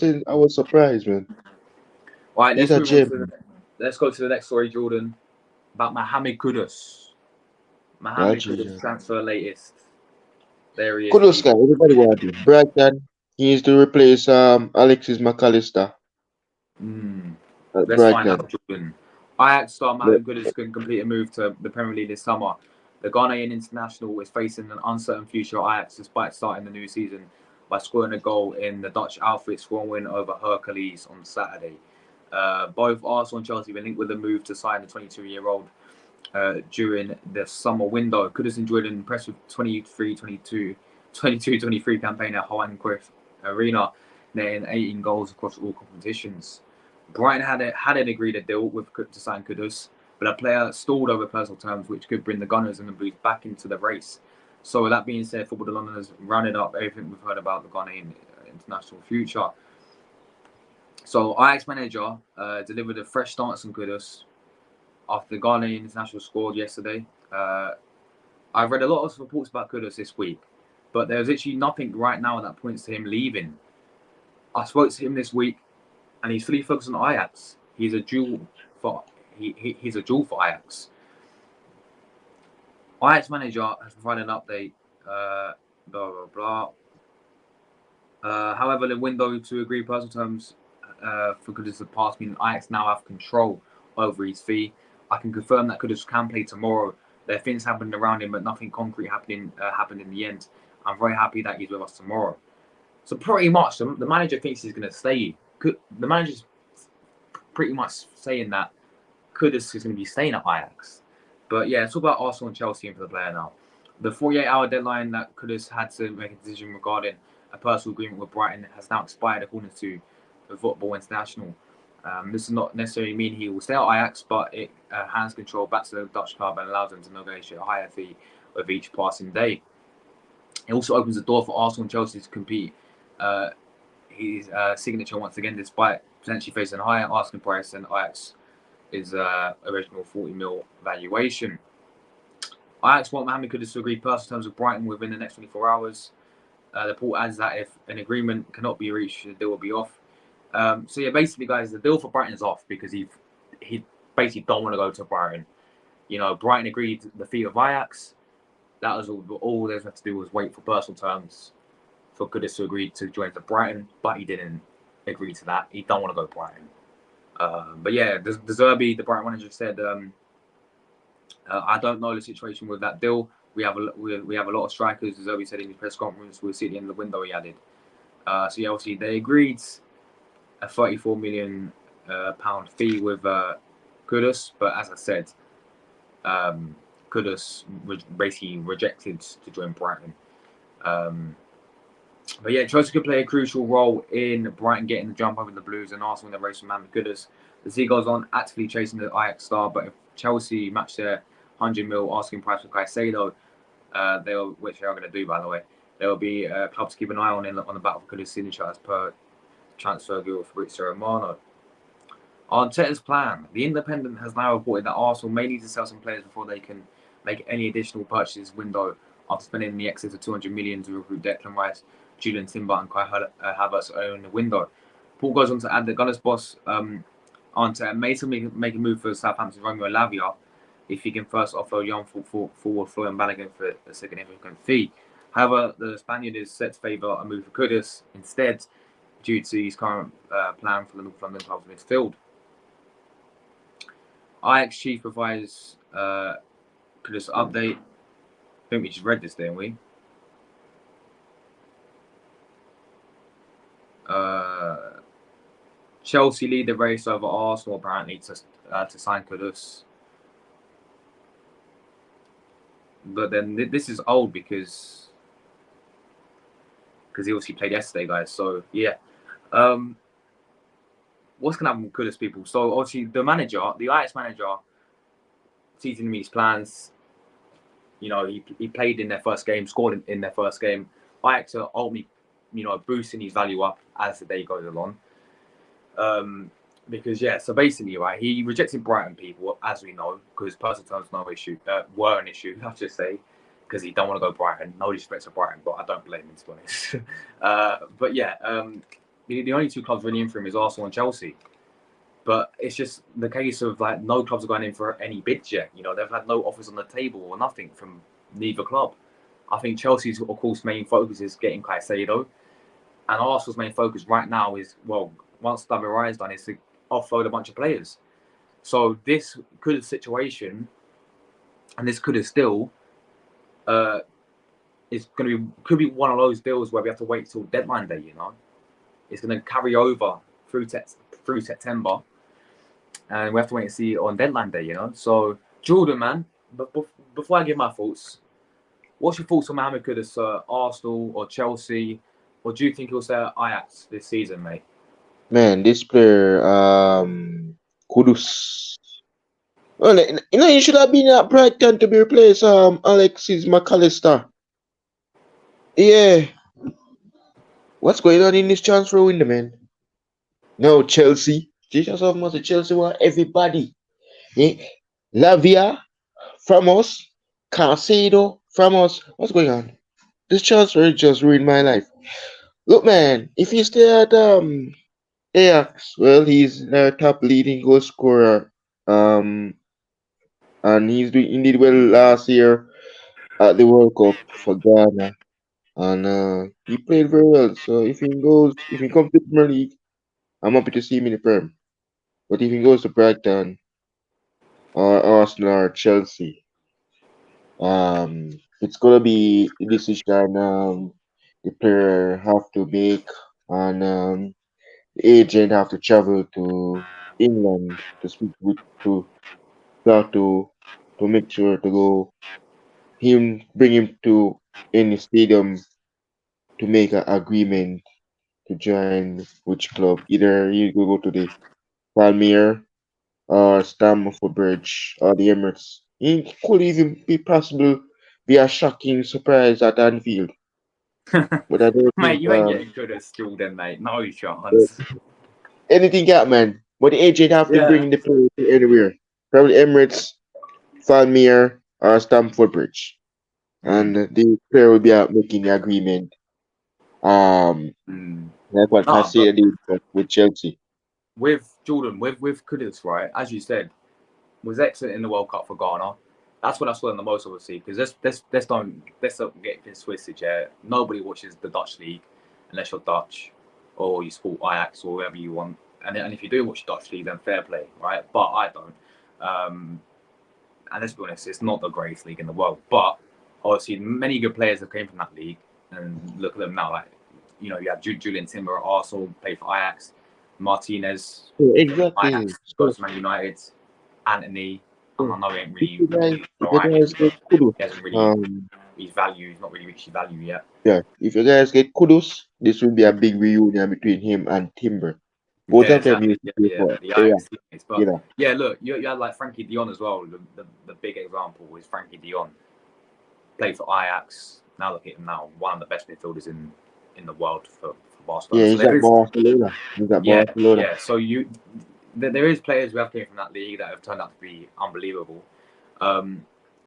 I was surprised, man. All right, He's let's a move on to gem. let's go to the next story, Jordan, about Mohammed Kudas. Ah, Mohammed Kudas Jesus. transfer latest. There he is, Kudos guy, people. everybody want him. Brighton, he needs to replace Alexis McAllister Mm. at Let's find Brighton. out, Jordan. Ajax star Yeah. Mohamed Kudus can complete a move to the Premier League this summer. The Ghanaian international is facing an uncertain future at Ajax despite starting the new season by scoring a goal in the Dutch Alfred's 4 win over Hercules on Saturday. Both Arsenal and Chelsea were linked with a move to sign the 22-year-old during the summer window. Kudus enjoyed an impressive 22-23 campaign at Johan Cruyff Arena, netting 18 goals across all competitions. Brighton had agreed a deal with to sign Kudus, but a player stalled over personal terms, which could bring the Gunners and the Blues back into the race. So, with that being said, Football de London has rounded up everything we've heard about the Ghanaian international future. So, Ajax manager delivered a fresh stance on Kudus after the Ghanaian international scored yesterday. I've read a lot of reports about Kudos this week, but there's actually nothing right now that points to him leaving. I spoke to him this week, and he's fully focused on Ajax. He's a jewel for he's a jewel for Ajax. Ajax manager has provided an update. Blah blah blah. However, the window to agree personal terms for Kudus has passed, meaning Ajax now have control over his fee. I can confirm that Kudus can play tomorrow. There are things happening around him, but nothing concrete happened in the end. I'm very happy that he's with us tomorrow. So pretty much, the manager thinks he's going to stay. The manager's pretty much saying that Kudus is going to be staying at Ajax. But yeah, it's all about Arsenal and Chelsea and for the player now. The 48-hour deadline that Kudus had to make a decision regarding a personal agreement with Brighton has now expired, according to the Football International. This does not necessarily mean he will stay at Ajax, but it hands control back to the Dutch club and allows them to negotiate a higher fee with each passing day. It also opens the door for Arsenal and Chelsea to compete. His signature once again, despite potentially facing a higher asking price than Ajax is original 40 mil valuation. Ajax want Mohamed Kudus to agree personal terms with Brighton within the next 24 hours. The report adds that if an agreement cannot be reached, the deal will be off. So yeah, basically, guys, the deal for Brighton is off because he basically don't want to go to Brighton. You know, Brighton agreed the fee of Ajax. That was all they had to do was wait for personal terms for Kudus to agree to join the Brighton, but he didn't agree to that. He don't want to go Brighton. But yeah, the Zerbi, the Brighton manager, said, I don't know the situation with that deal. We have a lot of strikers. As Zerbi said in his press conference, we'll see at the end of the window. He added. So yeah, obviously they agreed a 34 million pound fee with Kudus, but as I said, Kudus basically rejected to join Brighton. But yeah, Chelsea could play a crucial role in Brighton getting the jump over the Blues and Arsenal in the race for Mohamed Kudus. The Seagulls aren't actively chasing the Ajax star, but if Chelsea match their 100 mil asking price for Caicedo, which they are going to do, by the way, there will be clubs to keep an eye on on the battle for Kudus' signature as per transfer guru Fabrizio Romano. Arteta's plan. The Independent has now reported that Arsenal may need to sell some players before they can make any additional purchases window after spending the excess of 200 million to recruit Declan Rice, Julian Timber, and Kai Havertz in the window. Paul goes on to add that Gunners boss Arteta may make a move for Southampton Romeo Lavia if he can first offer young forward Florian Balogun for a significant fee. However, the Spaniard is set to favour a move for Kudas instead due to his current plan for the North London club's midfield. Ajax chief provides Kudas update. I think we just read this, didn't we? Chelsea lead the race over Arsenal apparently to sign Kudas. But then this is old because he obviously played yesterday, guys. So yeah, what's gonna happen with Kudas, people? So obviously the Ajax manager, teasing me his plans. You know, he played in their first game, scored in their first game. Ajax are ultimately, boosting his value up as the day goes along. Because yeah, so basically, right, he rejected Brighton, people, as we know, because personal terms were an issue. I'll just say, because he don't want to go Brighton. No disrespect to Brighton, but I don't blame him, to be honest. But yeah, the only two clubs really in for him is Arsenal and Chelsea. But it's just the case of like no clubs are going in for any bids yet. You know, they've had no offers on the table or nothing from neither club. I think Chelsea's, of course, main focus is getting Caicedo, and Arsenal's main focus right now is, well, once David Raya is done, is to offload a bunch of players. So this could situation, and this could have still, is going to be could be one of those deals where we have to wait till deadline day. You know, it's going to carry over through September, and we have to wait and see on deadline day. You know, so Jordan, man, but before I give my thoughts, what's your thoughts on Mohammed Kudas, Arsenal or Chelsea, or do you think he'll stay at Ajax this season, mate? Man, this player, Kudus. Well, you should have been at Brighton to be replaced, Alexis McAllister. Yeah. What's going on in this transfer window, man? No, Chelsea. Jesus of Mercy, Chelsea want everybody. Yeah. Lavia from us. Caicedo from us. What's going on? This transfer just ruined my life. Look, man, if you stay at Ajax, well, he's their top leading goal scorer. And he did well last year at the World Cup for Ghana, and he played very well. So if he comes to the Premier League, I'm happy to see him in the Prem. But if he goes to Brighton or Arsenal or Chelsea, it's gonna be a decision the player have to make, and the agent have to travel to England to speak with talk to make sure to go bring him to any stadium to make an agreement to join which club. Either he will go to the Palmier or Stamford Bridge or the Emirates. It could even be possible be a shocking surprise at Anfield. But I don't Mate, think you ain't getting good at Jordan, mate. No that chance. anything can happen. But the agent have to Yeah. bring the player to anywhere. Probably Emirates, Palmier or Stamford Bridge. Mm. And the player will be out making the agreement. Um Mm. like what Nah, but Casilla did with Chelsea. with Jordan, with Kudus, right? As you said, was excellent in the World Cup for Ghana. That's what I saw in the most, obviously, because let's not get this twisted. Yeah, nobody watches the Dutch league unless you're Dutch or you support Ajax or whatever you want. And if you do watch Dutch league, then fair play, right? But I don't. And let's be honest, it's not the greatest league in the world. But obviously, many good players have came from that league, and look at them now. Like you have Julian Timber at Arsenal, played for Ajax. Martinez Yeah, from exactly. Ajax So, goes to Man United. Anthony, yeah. I know he ain't If really you guys if all you right, guys get but kudos, he hasn't really um his value. He's not really reached his value yet. yeah, if you guys get kudos, this will be a big reunion between him and Timber. Both Yeah, of them exactly. used to Yeah, play yeah. for The Ajax, Ajax teammates, you but know. yeah, look, you had like Frankie Dion as well. The big example is Frankie Dion. Played for Ajax. Now look at him now, one of the best midfielders in the world for Yeah, Barcelona. So he's there at is, Barcelona. He's at yeah, Barcelona. yeah. So there is players who have came from that league that have turned out to be unbelievable.